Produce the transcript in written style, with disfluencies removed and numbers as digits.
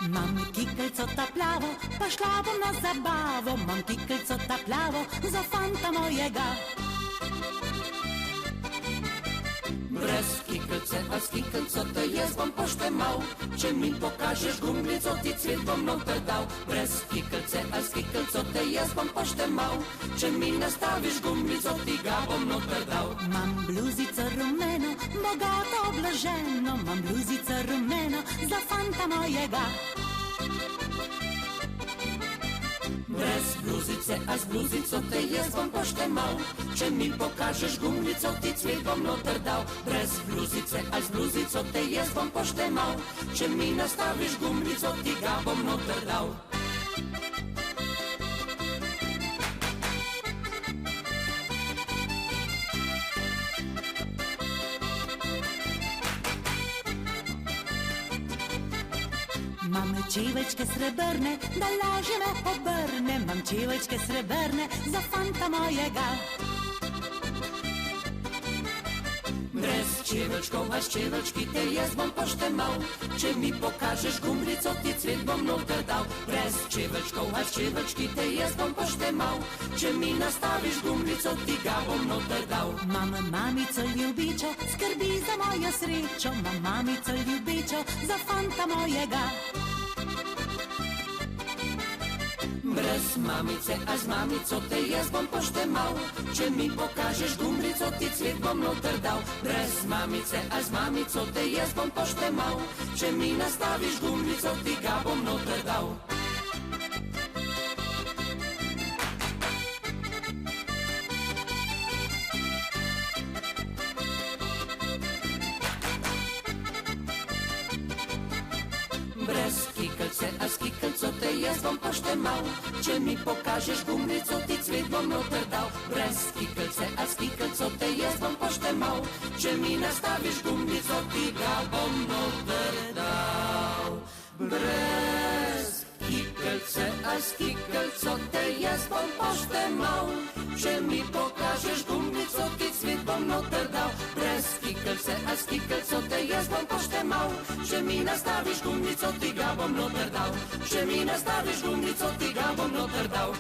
Mam kikel, co taplało, poszłabym na zabawę. Mam kikel, co taplało, za fanta mojego. Brez kikelce, a z kikel, co to jest, wam posztę mał. Czy mi pokażesz gumby, co ty cwiet wam noter dał? Brez kikelce, a z kikel, co to jest, wam posztę mał. Czy mi nastawisz gumby, co ty gabom noter dał? Mam bluzico rumeno, bogato oblożeno. Mam bluzico rumeno, za fanta mojego. Brez bluzice, a z bluzy, co to jest, wam posztę mał. Czy mi pokażesz gumby, co ty cwiet wam noter dał? Brez bluzice, a z bluzy, co to jest, wam posztę mał. Czy mi nastawisz gumby, co ty gabom noter dał? Mamy ciłeczkę srebrne, dołożymy obrne. Mam ciłeczkę srebrne, za fanta mojego. Brez cieweczką, a z cieweczki te jest wam posztę mał. Czy mi pokażesz gumby, co ty cwiet wam noter dał? Brez cieweczką, a z cieweczki te jest wam posztę mał. Czy mi nastawisz gumby, co ty gabom noter dał? Mam mami, co lubiczo, skrbi za moje sriczo. Mam mami, co lubiczo, za fanta mojego. Brez mamice, a z mami, co ty jest wam posztę mał. Czy mi pokażesz gumby, co ty cwiet wam noter dał? Brez mamice, a z mami, co ty jest wam posztę mał. Czy mi nastawisz gumby, co ty gabom noter dał? Brez kikelce, a z kikel, co to jest, wam posztę mał. Czy mi pokażesz gumby, co ty cwiet wam noter dał? Brez kikelce, a z kikel, co to jest, wam posztę mał. Czy mi nastawisz gumby, co ty gabom noter dał? Brez kikelce, a z kikel, co to jest, wam posztę mał. Czy mi pokażesz gumby, co ty cwiet wam noter dał? Brez kikelce, a z kikel, co to jest, wam posztę mał. Czy mi nastawisz gumby, co ty gabom noter dał? Czy mi nastawisz gumby, co ty gabom noter dał?